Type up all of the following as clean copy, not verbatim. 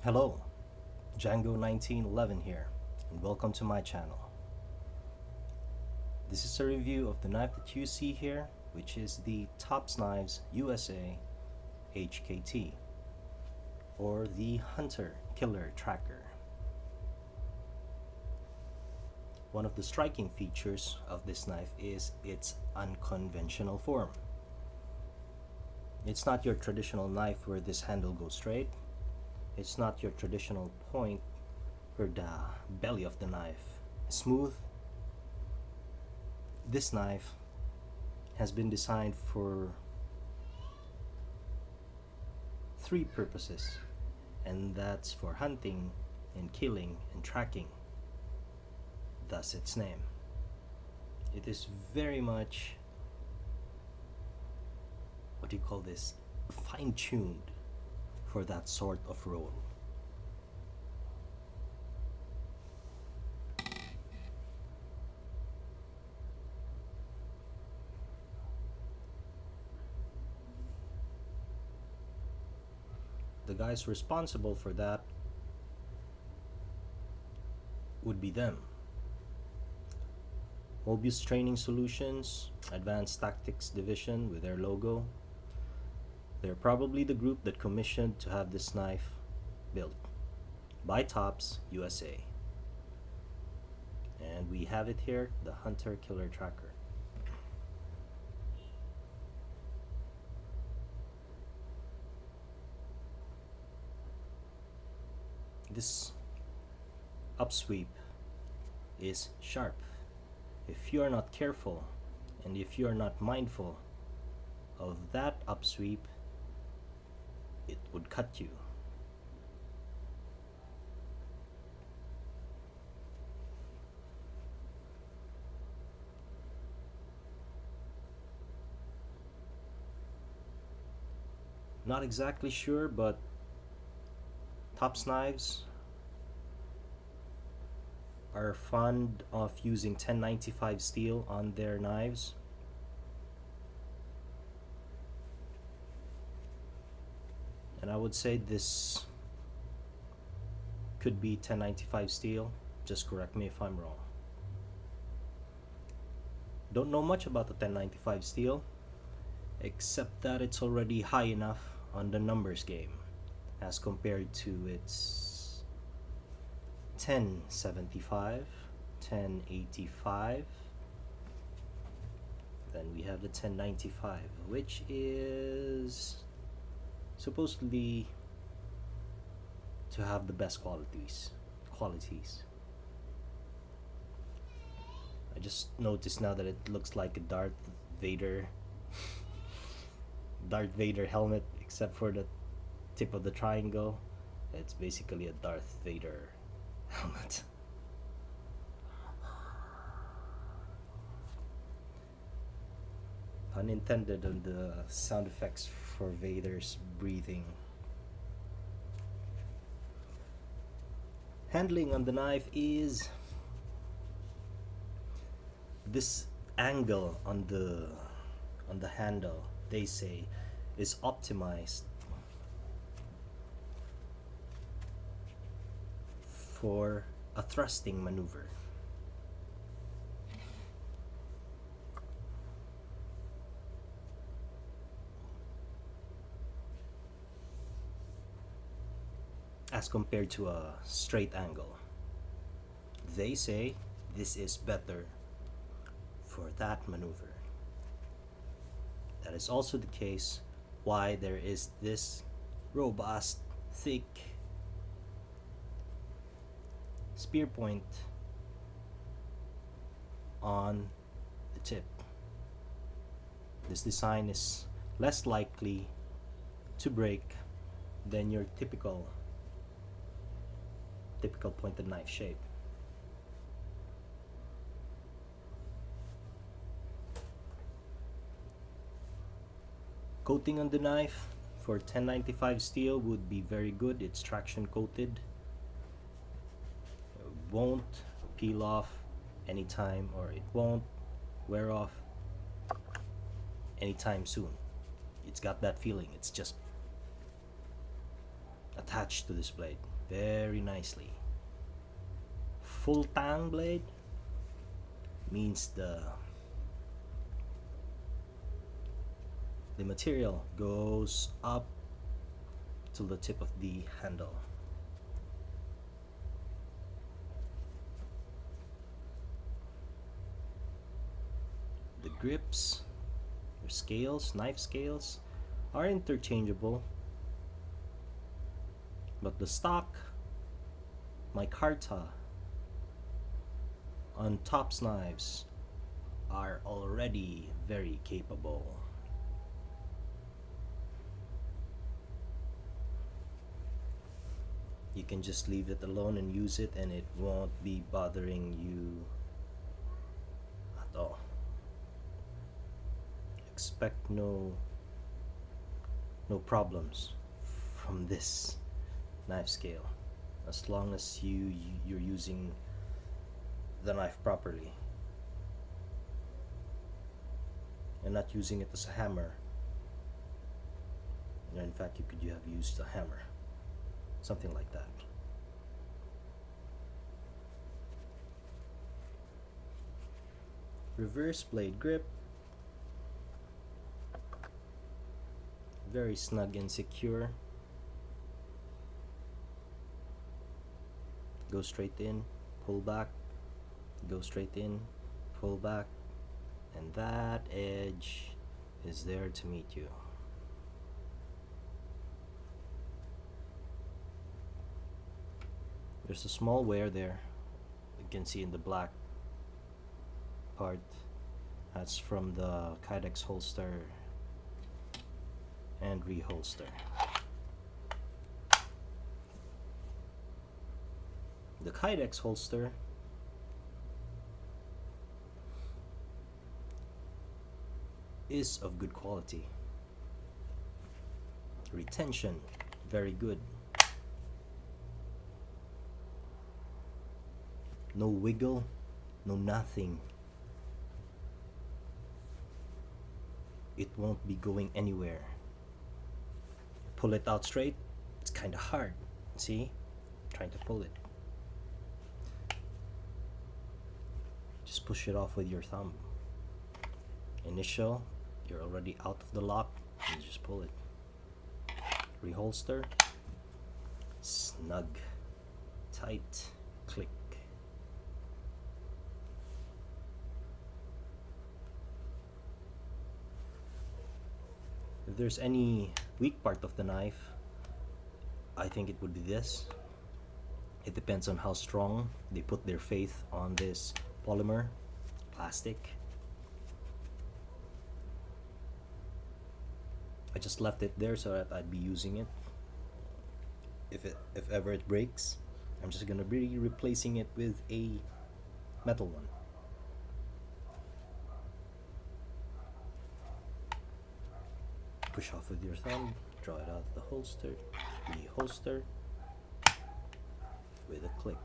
Hello, Django 1911 here, and welcome to my channel. This is a review of the knife that you see here, which is the Tops Knives USA HKT, or the Hunter Killer Tracker. One of the striking features of this knife is its unconventional form. It's not your traditional knife where this handle goes straight. It's not your traditional point where the belly of the knife is smooth. This knife has been designed for three purposes, and that's for hunting and killing and tracking, thus its name. It is very much, what do you call this, fine-tuned for that sort of role. The guys responsible for that would be them. Mobius Training Solutions, Advanced Tactics Division with their logo. They're probably the group that commissioned to have this knife built by Tops USA. And we have it here, the Hunter Killer Tracker. This upsweep is sharp. If you are not careful and if you are not mindful of that upsweep, it would cut you. Not exactly sure, but Tops Knives are fond of using 1095 steel on their knives. And I would say this could be 1095 steel. Just correct me if I'm wrong. Don't know much about the 1095 steel, except that it's already high enough on the numbers game as compared to its 1075, 1085. Then we have the 1095, which is supposedly to have the best qualities. I just noticed now that it looks like a Darth Vader helmet, except for the tip of the triangle. It's basically a Darth Vader helmet. Pun intended on the sound effects for Vader's breathing. Handling on the knife is this angle on the handle, they say, is optimized for a thrusting maneuver. As compared to a straight angle. They say this is better for that maneuver. That is also the case why there is this robust, thick spear point on the tip. This design is less likely to break than your typical pointed knife shape. Coating on the knife for 1095 steel would be very good. It's traction coated. It won't peel off anytime, or it won't wear off anytime soon. It's got that feeling. It's just attached to this blade very nicely. Full tang blade means the material goes up to the tip of the handle. The grips, your scales, knife scales, are interchangeable, but the stock micarta on Top's knives are already very capable. You can just leave it alone and use it, and it won't be bothering you at all. Expect no problems from this knife scale, as long as you're using the knife properly and not using it as a hammer. And in fact, you could have used a hammer, something like that. Reverse blade grip, very snug and secure. Go straight in, pull back, go straight in, pull back, and that edge is there to meet you. There's a small wear there, you can see in the black part. That's from the Kydex holster and reholster. The Kydex holster is of good quality. Retention, very good. No wiggle, no nothing. It won't be going anywhere. Pull it out straight, it's kind of hard. See? Trying to pull it. Just push it off with your thumb. Initial, you're already out of the lock, you just pull it. Reholster, snug, tight, click. If there's any weak part of the knife, I think it would be this. It depends on how strong they put their faith on this polymer, plastic. I just left it there so that I'd be using it. If ever it breaks, I'm just gonna be replacing it with a metal one. Push off with your thumb, draw it out of the holster, reholster with a click.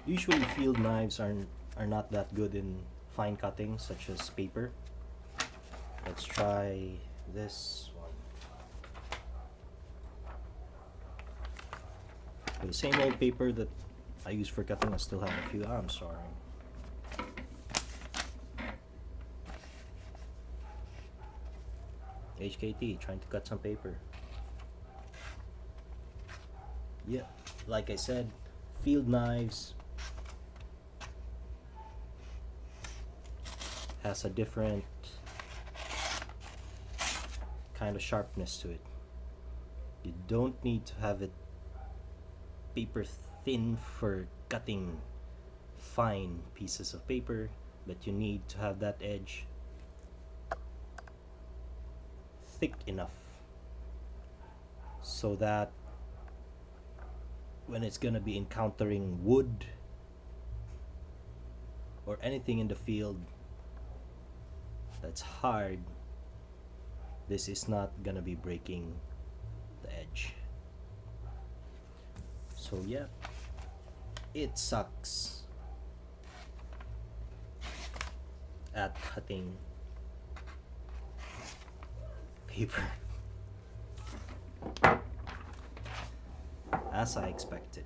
Usually field knives are not that good in fine cutting, such as paper. Let's try this one. With the same old paper that I use for cutting, I still have a few. I'm sorry. HKT, trying to cut some paper. Yeah, like I said, field knives has a different kind of sharpness to it. You don't need to have it paper thin for cutting fine pieces of paper, but you need to have that edge thick enough so that when it's gonna be encountering wood or anything in the field that's hard, this is not gonna be breaking the edge. So yeah, It sucks at cutting paper, as I expected.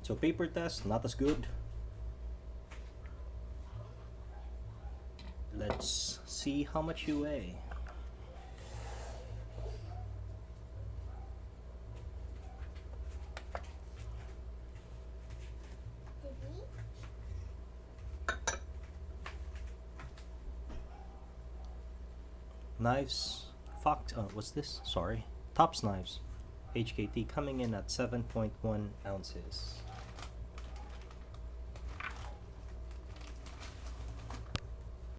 So paper test, not as good. Let's see how much you weigh. Knives, Fox, what's this? Sorry. Tops knives, HKT, coming in at 7.1 ounces.